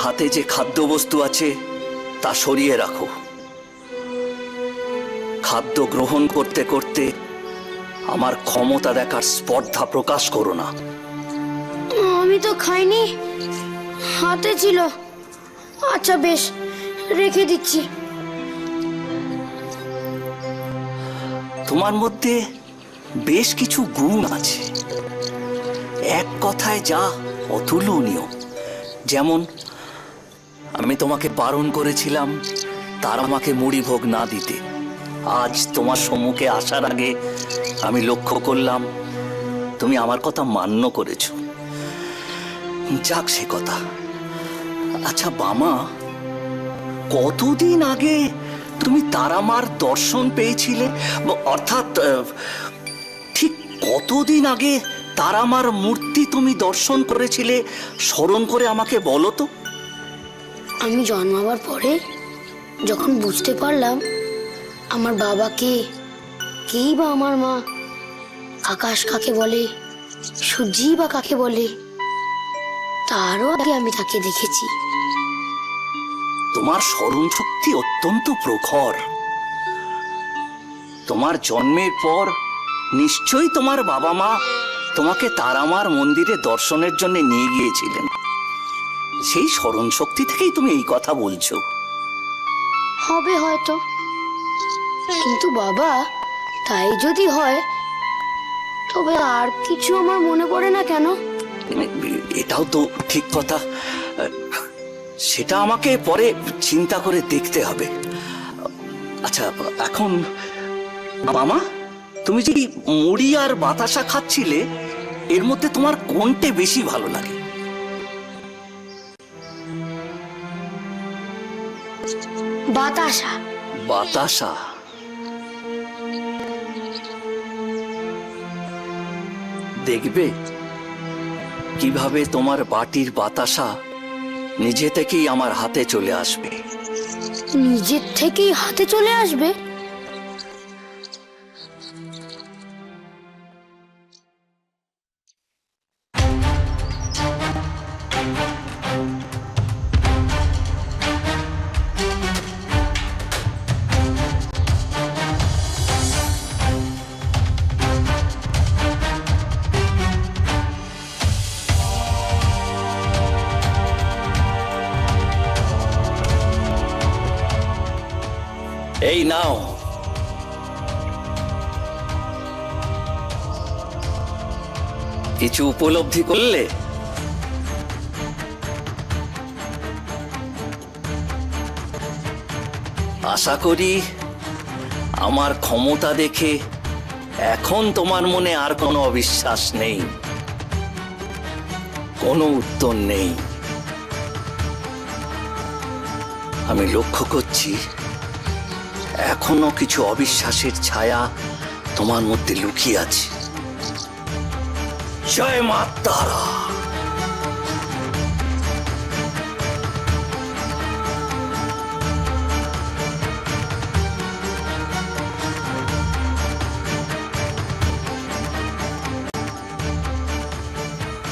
হাতে যে খাদ্যবস্তু আছে তা সরিয়ে রাখো। খাদ্য গ্রহণ করতে করতে আমার ক্ষমতা দেখার স্পর্ধা প্রকাশ করো না। আমি তো খাইনি, হাতে ছিল। আচ্ছা বেশ, রেখে দিচ্ছি। তোমার মধ্যে বেশ কিছু গুণ আছে, এক কথায় যা অতুলনীয়। যেমন আমি তোমাকে বারণ করেছিলাম তার আমাকে মুড়ি ভোগ না দিতে। আজ তোমার সম্মুখে আসার আগে আমি লক্ষ্য করলাম তুমি আমার কথা মান্য করেছ। যাক সে কথা। আচ্ছা বামা, কতদিন আগে তুমি তারামার দর্শন পেয়েছিলে? অর্থাৎ ঠিক কতদিন আগে তারামার মূর্তি তুমি দর্শন করেছিলে স্মরণ করে আমাকে বলো তো। আমি জন্মাবার পরে যখন বুঝতে পারলাম আমার বাবা কে, কেই বা আমার মা, আকাশ কাকে বলে, সূর্যি বা কাকে বলে, তারও আগে আমি তাকে দেখেছি। তোমার স্মরণ শক্তি অত্যন্ত প্রখর। তোমার জন্মের পর নিশ্চয়ই তোমার বাবা মা তোমাকে তারামার মন্দিরে দর্শনের জন্য নিয়ে গিয়েছিলেন। সেই স্মরণ শক্তি থেকেই তুমি এই কথা বলছো। হবে হয়তো, কিন্তু বাবা, তাই যদি হয় তবে আর কিছু আমার মনে পড়ে না কেন? এটাও তো ঠিক কথা। সেটা আমাকে পরে চিন্তা করে দেখতে হবে। আচ্ছা এখন মামা, তুমি যে মুড়ি আর বাতাসা খাচ্ছিলে, এর মধ্যে তোমার কোনটা বেশি ভালো লাগে? বাতাসা। বাতাসা? দেখবে কিভাবে তোমার বাটির বাতাসা নিজে থেকেই আমার হাতে চলে আসবে। নিজের থেকেই হাতে চলে আসবে? এই নাও, কিছু উপলব্ধি করলে? আশা করি আমার ক্ষমতা দেখে এখন তোমার মনে আর কোনো অবিশ্বাস নেই, কোনো উত্তর নেই। আমি লক্ষ্য করছি এখনো কিছু অবিশ্বাসের ছায়া তোমার মধ্যে লুকিয়ে আছে। জয় মা তারা।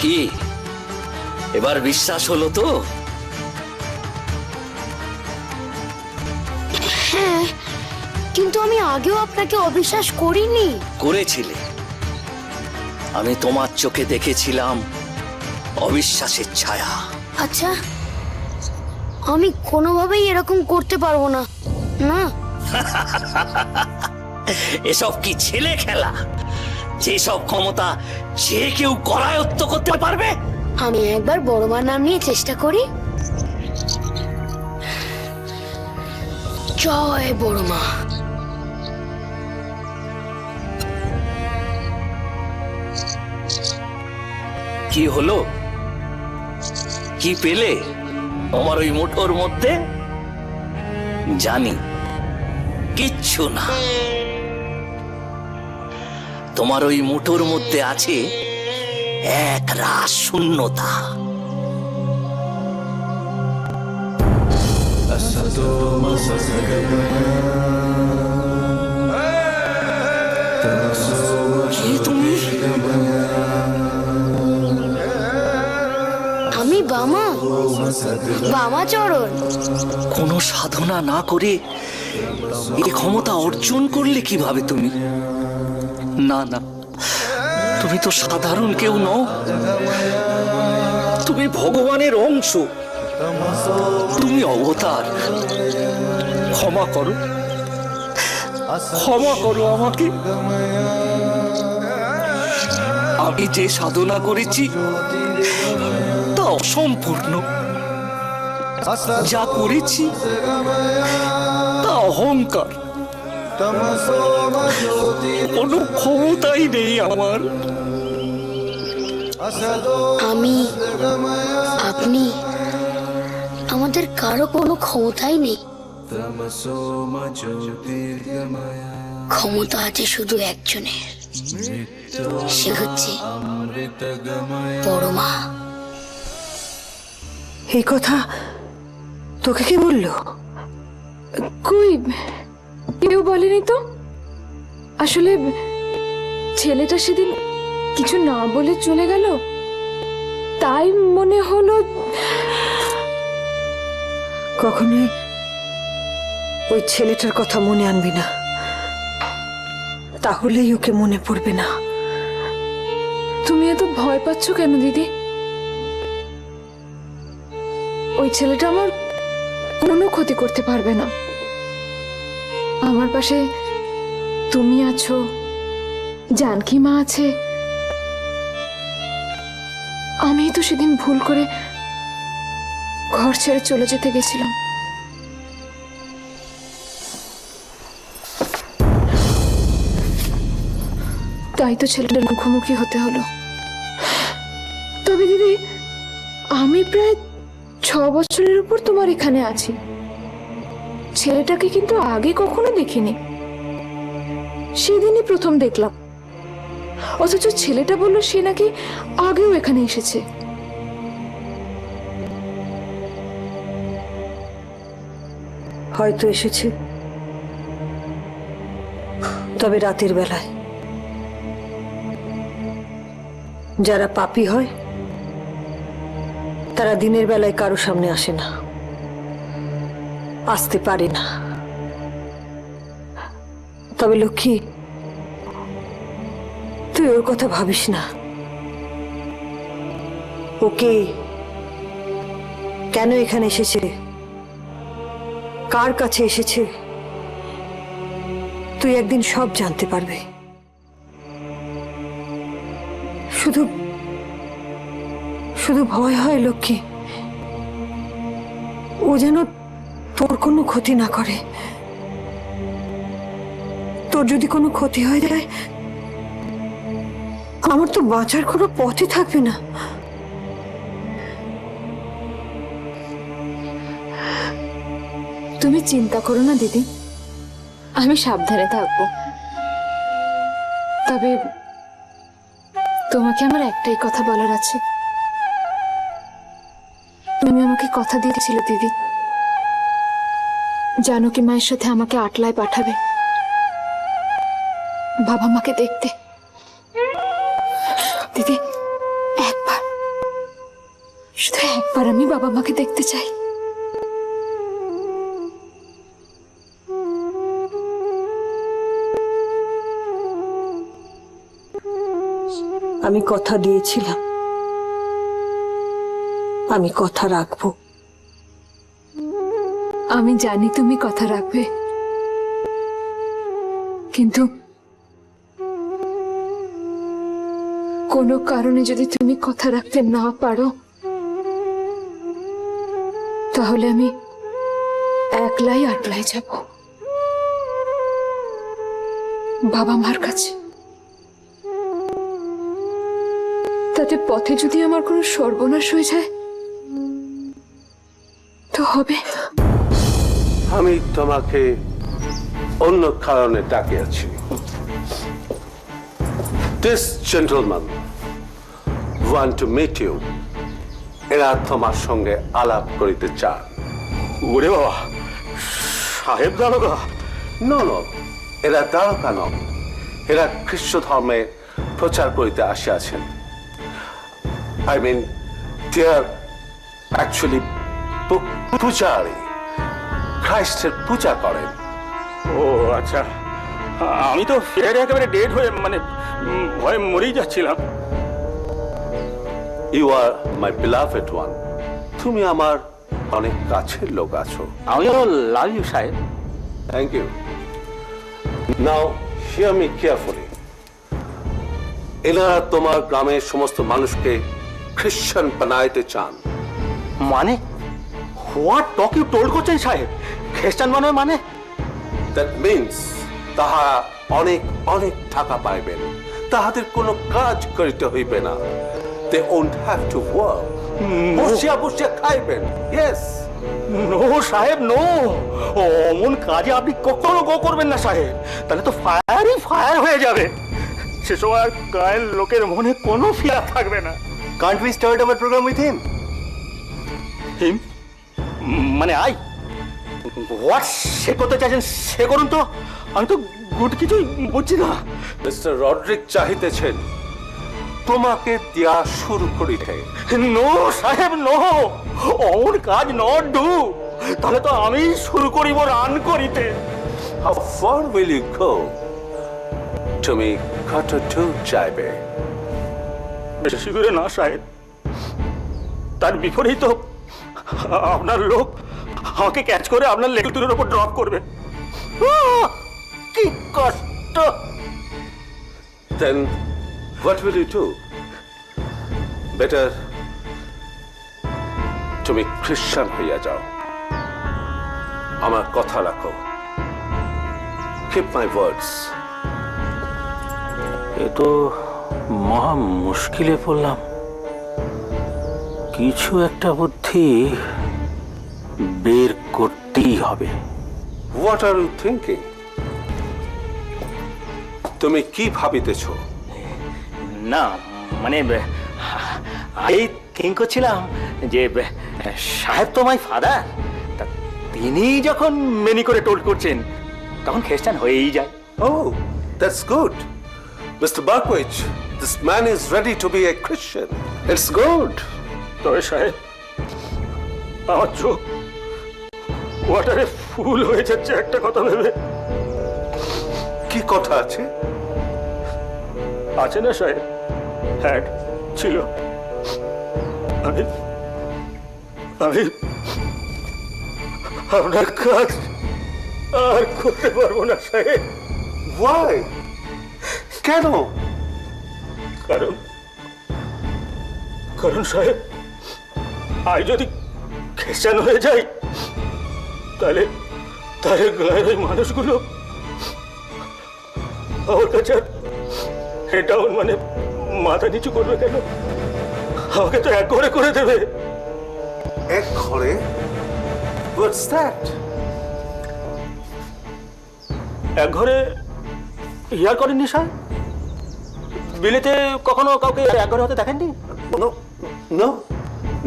কি এবার বিশ্বাস হলো তো? হ্যাঁ, কিন্তু আমি আগেও আপনাকে অবিশ্বাস করিনি। করেছিলে। আমি তোমার চোখে দেখেছিলাম অবিশ্বাসের ছায়া। আচ্ছা, আমি কোনোভাবেই এরকম করতে পারবো না। না, এসব কি ছেলে খেলা? যেসব ক্ষমতা যে কেউ করায়ত্ত করতে পারবে? আমি একবার বড় মার নাম নিয়ে চেষ্টা করি। জয় বড় মা। কি হলো? কি পেলে আমার ওই মুঠোর মধ্যে? জানি কিচ্ছু না। তোমার ওই মুঠোর মধ্যে আছে এক রাস শূন্যতা। আমি এই বামা বামা চরণ। কোনো সাধনা না করে এই ক্ষমতা অর্জন করলে কিভাবে তুমি? না না, তুমি তো সাধারণ কেউ নও, তুমি ভগবানের অংশ, তুমি অবতার। ক্ষমা করো, ক্ষমা করো আমাকে। আমি যে সাধনা করেছি তা অসম্পূর্ণ, যা করেছি তা অহংকার, কোনো ক্ষমতাই নেই আমার। আমি, আপনি, আমাদের কারো কোনো ক্ষমতাই নেই। ক্ষমতা আছে শুধু একজনের, সে হচ্ছে পরমা। এই কথা তোকে কে বললো? কই, কেউ বলেনি তো। আসলে ছেলেটা সেদিন কিছু না বলে চলে গেল, তাই মনে হলো। কখনোই ওই ছেলেটার কথা মনে আনবি না, তাহলেই ওকে মনে পড়বে না। তুমি এত ভয় পাচ্ছ কেন দিদি? ওই ছেলেটা আমার কোনো ক্ষতি করতে পারবে না। আমার পাশে তুমি আছো, জানকী মা আছে। আমি তো সেদিন ভুল করে ঘর ছেড়ে চলে যেতে গেছিলাম। তাই তো ছেলেটার মুখোমুখি হতে হলো। তবে দিদি, আমি প্রায় 6 বছরের উপর তোমার এখানে আছি। ছেলেটাকে কিন্তু আগে কখনো দেখিনি, সেদিনই প্রথম দেখলাম। অথচ ছেলেটা বলল সে নাকি আগেও এখানে এসেছে। হয়তো এসেছে, তবে রাতের বেলায়। যারা পাপী হয় তারা দিনের বেলায় কারো সামনে আসে না, আসতে পারে না। তবে লক্ষ্মী, তুই ওর কথা ভাবিস না। ওকে কেন এখানে এসেছে, কার কাছে এসেছে, তুই একদিন সব জানতে পারবে। শুধু শুধু ভয় হয় লক্ষ্মী, ও যেন তোর কোনো ক্ষতি না করে। তোর যদি কোনো ক্ষতি হয়ে যায়, আমার তো বাঁচার কোনো পথই থাকবে না। তুমি চিন্তা করো না দিদি, আমি সাবধানে থাকবো। তবে তোমাকে আমার একটাই কথা বলার আছে। তুমি আমাকে কথা দিয়েছিলে দিদি, জানকী মায়ের সাথে আমাকে আটলায় পাঠাবে বাবা মাকে দেখতে। দিদি, একবার, শুধু একবার আমি বাবা মাকে দেখতে চাই। আমি কথা দিয়েছিলাম, আমি কথা রাখবো। আমি জানি তুমি কথা রাখবে, কিন্তু কোনো কারণে যদি তুমি কথা রাখতে না পারো, তাহলে আমি একলাই আটলাই যাব বাবা মার কাছে। তাতে পথে যদি আমার কোনো সর্বনাশ হয়ে যায় তো হবে। আমি তোমাকে অন্য কারণে ডাকিয়াছি। This gentleman want to meet you. এরা তোমার সঙ্গে আলাপ করিতে চান। ওরে বাবা, সাহেব দারোগা? নো নো, এরা দারোগা নন, এরা খ্রিস্ট ধর্মে প্রচার করিতে আসিয়াছেন। I mean, they are actually পূজারী, খ্রাইস্টের পূজা করেন। ও আচ্ছা, আমি তো ফেরে একেবারে ডেড হয়ে মানে ভয়ে মরেই যাচ্ছিলাম। You are my beloved one. তুমি আমার অনেক কাছের লোক আছো। আমিও লাভ ইউ সাহেব। Thank you. Now hear me carefully. এনারা তোমার গ্রামের সমস্ত মানুষকে খ্রিস্টান বানাইতে চান। মানে হোয়াট টক ইউ টোল্ড করছেন সাহেব? খ্রিস্টান বানায় মানে? দ্যাট মিন্স তাহারা অনেক অনেক টাকা পাইবেন, তাহাদের কোনো কাজ করিতে হইবে না। They won't have to work. বসিয়া বসিয়া খাইবেন। ইয়েস। নো সাহেব, নো। অমন কাজে আপনি কখনো গো করবেন না সাহেব, তাহলে তো ফায়ারই ফায়ার হয়ে যাবে। সে সময় আর গায়ের লোকের মনে কোনো ফিয়ার থাকবে না। Can't we start our program with him? হিম মানে আই হোয়াট সে করতে চাইছেন সে করুন তো, আমি তো গুড কিছুই বুঝছি না। মিস্টার রডরিক চাহিতেছেন তোমাকে দেয়া শুরু করিতে। নো সাহেব, নো। অমন কাজ নট ডু। তাহলে তো আমি শুরু করিব রান করিতে। How far will you go? তুমি কত দূর যাইবে? বেশি দূরে না সাহেব, তার বিপরীত তো আপনার লোক আমাকে ক্যাচ করে আপনার লেগ দূরের উপর ড্রপ করবে। কি কষ্ট। Then what will you do? Better তুমি খ্রিস্টান হইয়া যাও। আমার কথা রাখো। Keep my words. এ তো মহা মুশকিলে পড়লাম। কিছু একটা বুদ্ধি বের করতেই হবে। What are you thinking? তুমি কি ভাবিতেছ? না মানে এই থিঙ্ক করছিলাম যে সাহেব তো মাই ফাদার, তিনি যখন মেনি করে টোল্ড করছেন তখন খ্রিস্টান হয়েই যায়। Oh, that's good. Mr. Barkwich, this man is ready to be a Christian. It's good. তবে সাহেব আমার চোখ ওয়াটারে ফুল হয়ে যাচ্ছে একটা কথা ভেবে। কি কথা আছে? আছে না সাহেব? হ্যাঁ ছিল। আমি আমি আপনার কাজ আর করতে পারবো না সাহেব। Why? কেন? কারণ কারণ সাহেব আজ যদি খ্রিস্টান হয়ে যাই তাহলে তাহলে গায়ের ওই মানুষগুলো আমার কাছে এটাও মানে মাথা নিচু করবে কেন? আমাকে তো এক ঘরে করে দেবে। এক ঘরে? What's that? এক ঘরে ইয়ার করেননি স্যার? বিলেতে কখনো কাউকে এক ঘরে হতে দেখেননি? No, no,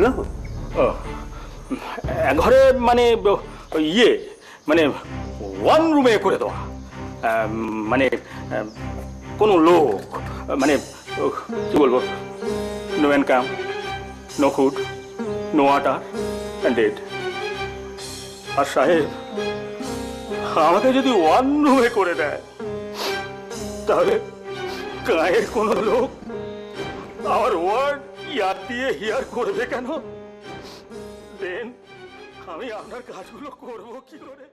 no. এক ঘরে মানে ইয়ে মানে ওয়ান রুমে করে দেওয়া, মানে কোনো লোক মানে কি বলবো, no income, no food, no water and dead. আর সাহেব আমাকে যদি ওয়ান রুমে করে দেয় তাহলে গায়ের কোনো লোক আমার ওয়ার্ড ইয়ার দিয়ে হিয়ার করবে কেন? দেন আমি আপনার কাজগুলো করবো কি করে?